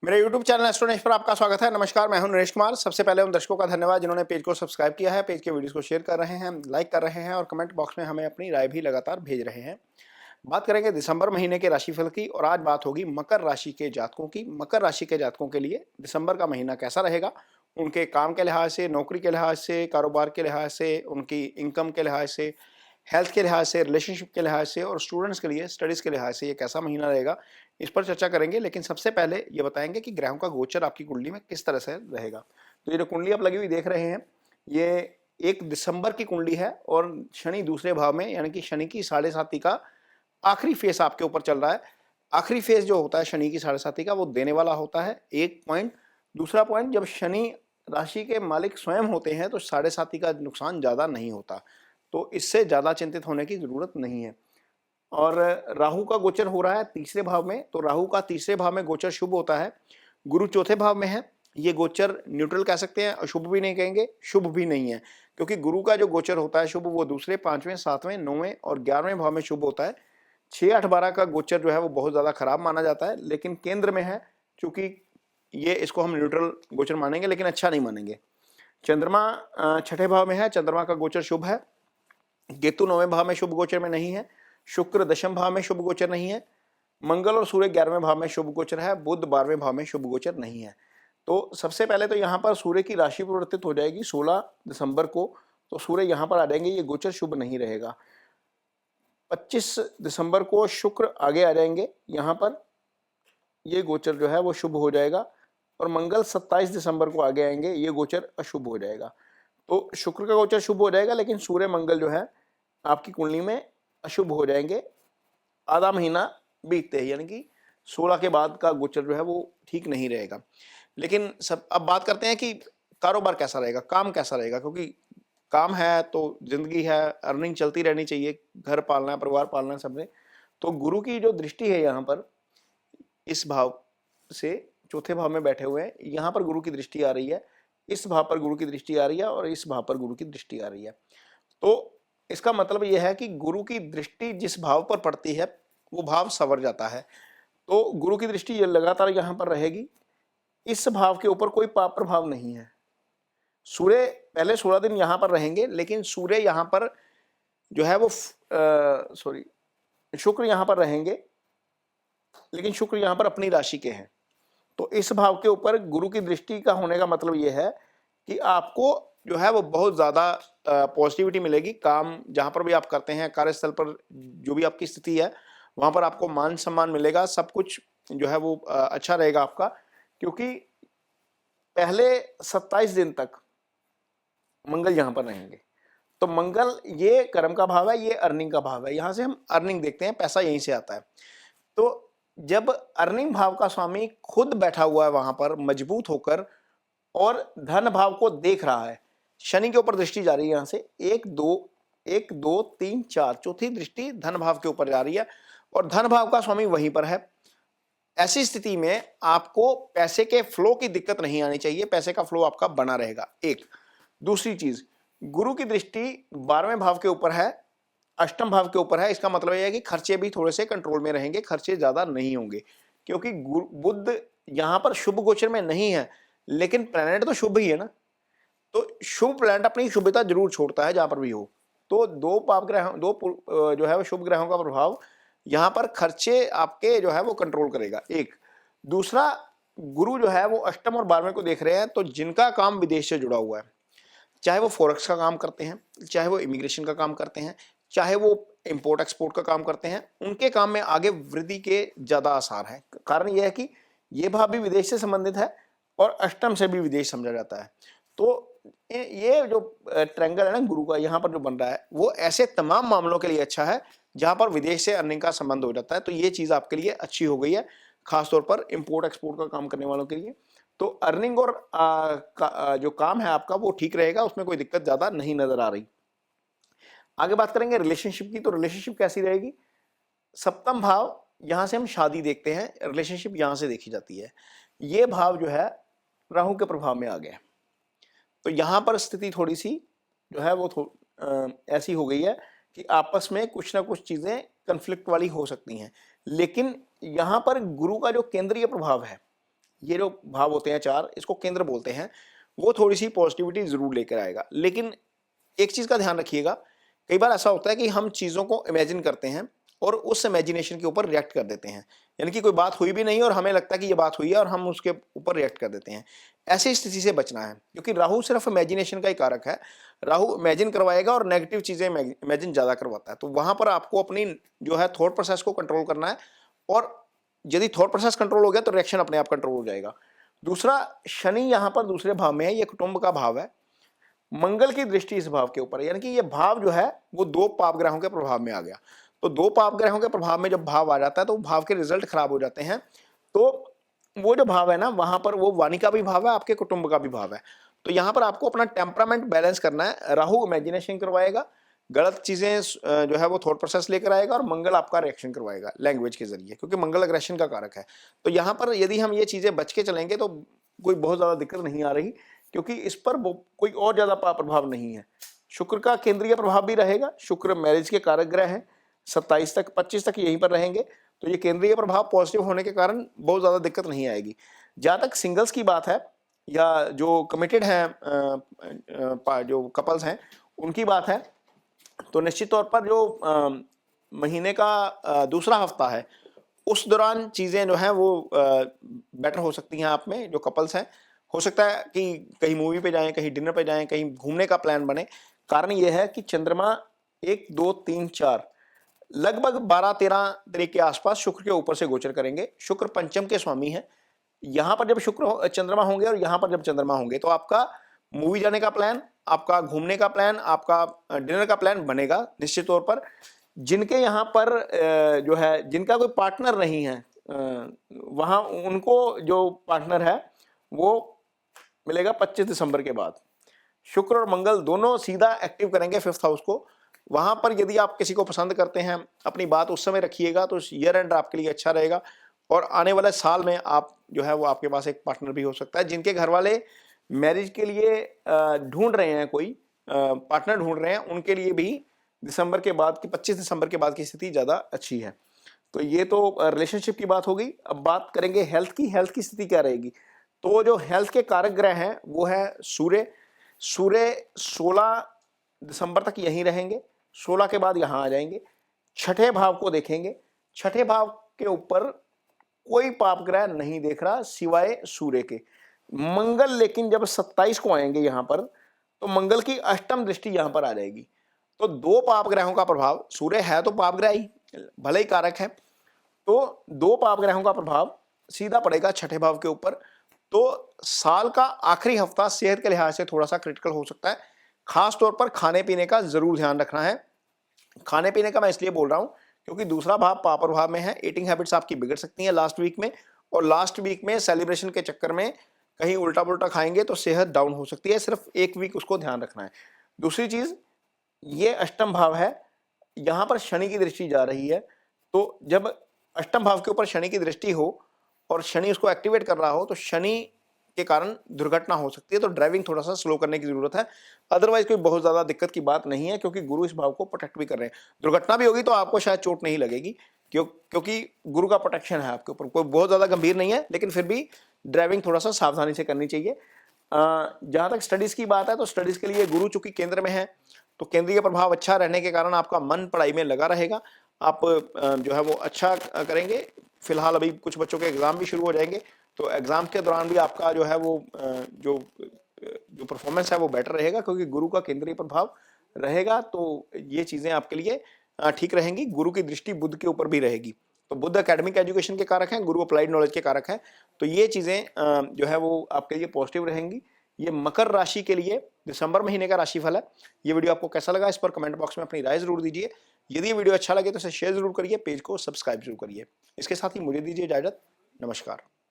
मेरे YouTube channel एस्ट्रोनेश पर आपका स्वागत है। नमस्कार, मैं हूं नरेश कुमार। सबसे पहले उन दर्शकों का धन्यवाद जिन्होंने पेज को सब्सक्राइब किया है, पेज के वीडियोस को शेयर कर रहे हैं, लाइक कर रहे हैं और कमेंट बॉक्स में हमें अपनी राय भी लगातार भेज रहे हैं। बात करेंगे दिसंबर महीने के राशिफल की और आज बात होगी मकर राशि के जातकों की। मकर राशि के जातकों के लिए दिसंबर का महीना कैसा रहेगा, उनके काम के लिहाज से, नौकरी के लिहाज से, कारोबार के लिहाज से, उनकी इनकम के लिहाज से, हेल्थ के लिहाज से, रिलेशनशिप के लिहाज से और स्टूडेंट्स के लिए स्टडीज के लिहाज से ये कैसा महीना रहेगा, इस पर चर्चा करेंगे। लेकिन सबसे पहले ये बताएंगे कि ग्रहों का गोचर आपकी कुंडली में किस तरह से रहेगा। तो ये जो कुंडली आप लगी हुई देख रहे हैं, ये 1 दिसंबर की कुंडली है और शनि दूसरे भाव में, यानी कि शनि की साढ़े साती का आखिरी फेस आपके ऊपर चल रहा है। आखिरी फेस जो होता है शनि की साढ़े साती का, वो देने वाला होता है, एक पॉइंट। दूसरा पॉइंट, जब शनि राशि के मालिक स्वयं होते हैं तो साढ़े साती का नुकसान ज्यादा नहीं होता, तो इससे ज्यादा चिंतित होने की जरूरत नहीं है। और राहु का गोचर हो रहा है तीसरे भाव में, तो राहु का तीसरे भाव में गोचर शुभ होता है। गुरु चौथे भाव में है, ये गोचर न्यूट्रल कह सकते हैं, अशुभ भी नहीं कहेंगे, शुभ भी नहीं है, क्योंकि गुरु का जो गोचर होता है शुभ, वो दूसरे, पांचवें, सातवें, नौवें और 11वें भाव में शुभ होता है। 6, 8, 12 का गोचर जो है वो बहुत ज्यादा खराब माना जाता है, लेकिन केंद्र में है, चूंकि ये इसको हम न्यूट्रल गोचर मानेंगे लेकिन अच्छा नहीं मानेंगे। चंद्रमा छठे भाव में है, चंद्रमा का गोचर शुभ है। केतु 9वें भाव में शुभ गोचर में नहीं है। शुक्र दशम भाव में शुभ गोचर नहीं है। मंगल और सूर्य 11वें भाव में शुभ गोचर है। बुध 12वें भाव में शुभ गोचर नहीं है। तो सबसे पहले तो यहाँ पर सूर्य की राशि परिवर्तित हो जाएगी 16 दिसंबर को, तो सूर्य यहाँ पर आ जाएंगे, ये गोचर शुभ नहीं रहेगा। 25 दिसंबर को शुक्र आगे आ जाएंगे, यहाँ पर ये गोचर जो है वो शुभ हो जाएगा। और मंगल 27 दिसंबर को आगे आएंगे, ये गोचर अशुभ हो जाएगा। तो शुक्र का गोचर शुभ हो जाएगा, लेकिन सूर्य मंगल जो है आपकी कुंडली में अशुभ हो जाएंगे आधा महीना बीतते हैं, यानी कि 16 के बाद का गोचर जो है वो ठीक नहीं रहेगा। लेकिन सब अब बात करते हैं कि कारोबार कैसा रहेगा, काम कैसा रहेगा, क्योंकि काम है तो जिंदगी है, अर्निंग चलती रहनी चाहिए, घर पालना है, परिवार पालना है सबने। तो गुरु की जो दृष्टि है यहाँ पर, इस भाव से चौथे भाव में बैठे हुए हैं, यहाँ पर गुरु की दृष्टि आ रही है, इस भाव पर गुरु की दृष्टि आ रही है और इस भाव पर गुरु की दृष्टि आ रही है। तो इसका मतलब यह है कि गुरु की दृष्टि जिस भाव पर पड़ती है वो भाव संवर जाता है। तो गुरु की दृष्टि ये लगातार यहाँ पर रहेगी। इस भाव के ऊपर कोई पाप प्रभाव नहीं है। सूर्य पहले 16 दिन यहाँ पर रहेंगे, लेकिन सूर्य यहाँ पर जो है वो सॉरी शुक्र यहाँ पर रहेंगे, लेकिन शुक्र यहाँ पर अपनी राशि के हैं। तो इस भाव के ऊपर गुरु की दृष्टि का होने का मतलब यह है कि आपको जो है वो बहुत ज्यादा पॉजिटिविटी मिलेगी। काम जहां पर भी आप करते हैं, कार्यस्थल पर जो भी आपकी स्थिति है, वहां पर आपको मान सम्मान मिलेगा, सब कुछ जो है वो अच्छा रहेगा आपका। क्योंकि पहले 27 दिन तक मंगल यहां पर रहेंगे, तो मंगल ये कर्म का भाव है, ये अर्निंग का भाव है, यहां से हम अर्निंग देखते हैं, पैसा यहीं से आता है। तो जब अर्निंग भाव का स्वामी खुद बैठा हुआ है वहां पर मजबूत होकर और धन भाव को देख रहा है, शनि के ऊपर दृष्टि जा रही है, यहां से 1 2 चौथी दृष्टि धन भाव के ऊपर जा रही है और धन भाव का स्वामी वहीं पर है। ऐसी स्थिति में आपको पैसे के फ्लो की दिक्कत नहीं आनी चाहिए, पैसे का फ्लो आपका बना रहेगा। एक दूसरी चीज, गुरु की दृष्टि 12वें भाव के ऊपर है, अष्टम भाव के ऊपर है। इसका मतलब यह है कि खर्चे भी थोड़े से कंट्रोल में रहेंगे, खर्चे ज्यादा नहीं होंगे, क्योंकि बुध यहां पर शुभ गोचर में नहीं है, लेकिन प्लैनेट तो शुभ ही है ना। तो शुभ प्लैनेट अपनी शुभता जरूर छोड़ता है जहां पर भी हो। तो दो पाप ग्रह, जो है वो शुभ ग्रहों का प्रभाव यहां पर खर्चे आपके जो है वो कंट्रोल करेगा। एक दूसरा, गुरु जो है वो अष्टम और 12वें को देख रहे हैं, तो जिनका काम विदेश से जुड़ा हुआ है, चाहे वो फॉरेक्स का काम करते हैं, चाहे वो इमिग्रेशन का काम करते हैं, चाहे वो इंपोर्ट एक्सपोर्ट का काम करते हैं, उनके काम में आगे वृद्धि के ज्यादा आसार हैं। कारण यह है कि ये भाव भी विदेश से संबंधित है और अष्टम से भी विदेश समझा जाता है। तो ये जो ट्रायंगल है ना गुरु का यहाँ पर जो बन रहा है, वो ऐसे तमाम मामलों के लिए अच्छा है जहां पर विदेश से अर्निंग का संबंध हो जाता है। तो ये चीज आपके लिए अच्छी हो गई है, खासतौर पर इंपोर्ट एक्सपोर्ट का काम करने वालों के लिए। तो अर्निंग और जो काम है आपका वो ठीक रहेगा, उसमें कोई दिक्कत ज्यादा नहीं नजर आ रही। आगे बात करेंगे रिलेशनशिप की। तो रिलेशनशिप कैसी रहेगी? सप्तम भाव, यहां से हम शादी देखते हैं, रिलेशनशिप यहां से देखी जाती है। ये भाव जो है राहु के प्रभाव में आ गया, तो यहां पर स्थिति थोड़ी सी जो है वो ऐसी हो गई है कि आपस में कुछ ना कुछ चीजें कंफ्लिक्ट वाली हो सकती हैं। लेकिन यहां पर गुरु का जो केंद्रीय प्रभाव है, ये जो भाव होते हैं 4, इसको केंद्र बोलते हैं, वो थोड़ी सी पॉजिटिविटी जरूर लेकर आएगा। लेकिन एक चीज का ध्यान रखिएगा, कई बार ऐसा होता है कि हम चीजों को इमेजिन करते हैं और उस इमेजिनेशन के ऊपर रिएक्ट कर देते हैं, यानी कि कोई बात हुई भी नहीं और हमें लगता है कि ये बात हुई है और हम उसके ऊपर रिएक्ट कर देते हैं। ऐसी स्थिति से बचना है, क्योंकि राहु सिर्फ इमेजिनेशन का ही कारक है। राहु इमेजिन करवाएगा और नेगेटिव चीजें इमेजिन ज्यादा करवाता है, तो वहां पर आपको अपनी जो है थॉट प्रोसेस को कंट्रोल करना है, और यदि थॉट प्रोसेस कंट्रोल हो गया तो रिएक्शन अपने आप कंट्रोल हो जाएगा। दूसरा, शनि यहाँ पर दूसरे भाव में है, ये कुटुंब का भाव है, मंगल की दृष्टि इस भाव के ऊपर है, यानी कि ये भाव जो है वो 2 पाप ग्रहों के प्रभाव में आ गया। तो 2 पाप ग्रहों के प्रभाव में जब भाव आ जाता है तो भाव के रिजल्ट खराब हो जाते हैं। तो वो जो भाव है ना, वहां पर वो वाणी का भी भाव है, आपके कुटुंब का भी भाव है। तो यहाँ पर आपको अपना टेम्परामेंट बैलेंस करना है। राहु इमेजिनेशन करवाएगा, गलत चीजें जो है वो थॉट प्रोसेस लेकर आएगा, और मंगल आपका रिएक्शन करवाएगा लैंग्वेज के जरिए, क्योंकि मंगल अग्रेशन का कारक है। तो यहाँ पर यदि हम ये चीजें बच के चलेंगे तो कोई बहुत ज्यादा दिक्कत नहीं आ रही, क्योंकि इस पर कोई और ज्यादा प्रभाव नहीं है। शुक्र का केंद्रीय प्रभाव भी रहेगा, शुक्र मैरिज के कारक ग्रह है, 27 तक 25 तक यहीं पर रहेंगे, तो ये केंद्रीय प्रभाव पॉजिटिव होने के कारण बहुत ज्यादा दिक्कत नहीं आएगी। जहां तक सिंगल्स की बात है या जो कमिटेड हैं, जो कपल्स हैं, उनकी बात है, तो निश्चित तौर पर जो महीने का दूसरा हफ्ता है, उस दौरान चीजें जो हैं वो बेटर हो सकती हैं। आप में जो कपल्स हैं, हो सकता है कि कहीं मूवी पे जाएं, कहीं डिनर पे जाएं, कहीं घूमने का प्लान बने। कारण यह है कि चंद्रमा 1 2 3 4 लगभग 12-13 तारीख के आसपास शुक्र के ऊपर से गोचर करेंगे। शुक्र पंचम के स्वामी है। यहां पर जब चंद्रमा होंगे और यहां पर जब चंद्रमा होंगे तो आपका मूवी जाने का प्लान, आपका घूमने का प्लान, आपका डिनर का प्लान बनेगा निश्चित तौर पर। जिनके यहाँ पर जो है, जिनका कोई पार्टनर नहीं है, वहां उनको जो पार्टनर है वो मिलेगा 25 दिसंबर के बाद। शुक्र और मंगल दोनों सीधा एक्टिव करेंगे 5th हाउस को। वहां पर यदि आप किसी को पसंद करते हैं, अपनी बात उस समय रखिएगा, तो ईयर एंड आपके लिए अच्छा रहेगा। और आने वाले साल में आप जो है वो आपके पास एक पार्टनर भी हो सकता है। जिनके घर वाले मैरिज के लिए ढूंढ रहे हैं, कोई पार्टनर ढूंढ रहे हैं, उनके लिए भी दिसंबर के बाद की 25 दिसंबर के बाद की स्थिति ज़्यादा अच्छी है। तो ये तो रिलेशनशिप की बात हो गई। अब बात करेंगे हेल्थ की। हेल्थ की स्थिति क्या रहेगी? तो जो हेल्थ के कारक ग्रह हैं वो है सूर्य। सूर्य 16 दिसंबर तक यहीं रहेंगे, 16 के बाद यहाँ आ जाएंगे। छठे भाव को देखेंगे, छठे भाव के ऊपर कोई पाप ग्रह नहीं देख रहा सिवाय सूर्य के। मंगल लेकिन जब 27 को आएंगे यहाँ पर, तो मंगल की अष्टम दृष्टि यहाँ पर आ जाएगी। तो 2 पाप ग्रहों का प्रभाव, सूर्य है तो पाप ग्रह ही, भले ही कारक है, तो 2 पाप ग्रहों का प्रभाव सीधा पड़ेगा छठे भाव के ऊपर। तो साल का आखिरी हफ्ता सेहत के लिहाज से थोड़ा सा क्रिटिकल हो सकता है। खास तौर पर खाने पीने का जरूर ध्यान रखना है। खाने पीने का मैं इसलिए बोल रहा हूं क्योंकि दूसरा भाव पाप प्रभाव में है। ईटिंग हैबिट्स आपकी बिगड़ सकती हैं लास्ट वीक में, और लास्ट वीक में सेलिब्रेशन के चक्कर में कहीं उल्टा पुल्टा खाएंगे तो सेहत डाउन हो सकती है। सिर्फ 1 वीक उसको ध्यान रखना है। दूसरी चीज, ये अष्टम भाव है, यहां पर शनि की दृष्टि जा रही है। तो जब अष्टम भाव के ऊपर शनि की दृष्टि हो और शनि उसको एक्टिवेट कर रहा हो, तो शनि के कारण दुर्घटना हो सकती है। तो ड्राइविंग थोड़ा सा स्लो करने की जरूरत है। अदरवाइज कोई बहुत ज्यादा दिक्कत की बात नहीं है, क्योंकि गुरु इस भाव को प्रोटेक्ट भी कर रहे हैं। दुर्घटना भी होगी तो आपको शायद चोट नहीं लगेगी, क्योंकि गुरु का प्रोटेक्शन है आपके ऊपर। कोई बहुत ज्यादा गंभीर नहीं है, लेकिन फिर भी ड्राइविंग थोड़ा सा सावधानी से करनी चाहिए। जहां तक स्टडीज की बात है, तो स्टडीज के लिए गुरु चूंकि केंद्र में है, तो केंद्रीय प्रभाव अच्छा रहने के कारण आपका मन पढ़ाई में लगा रहेगा। आप जो है वो अच्छा करेंगे। फिलहाल अभी कुछ बच्चों के एग्जाम भी शुरू हो जाएंगे, तो एग्जाम के दौरान भी आपका जो है वो जो परफॉर्मेंस है वो बेटर रहेगा, क्योंकि गुरु का केंद्रीय प्रभाव रहेगा। तो ये चीजें आपके लिए ठीक रहेंगी। गुरु की दृष्टि बुध के ऊपर भी रहेगी। तो बुध एकेडमिक एजुकेशन के कारक हैं, गुरु अप्लाइड नॉलेज के कारक हैं। तो ये चीजें जो है वो आपके लिए पॉजिटिव रहेंगी। ये मकर राशि के लिए दिसंबर महीने का राशिफल है। ये वीडियो आपको कैसा लगा, इस पर कमेंट बॉक्स में अपनी राय जरूर दीजिए। यदि ये वीडियो अच्छा लगे तो इसे शेयर जरूर करिए, पेज को सब्सक्राइब जरूर करिए। इसके साथ ही मुझे दीजिए इजाजत। नमस्कार।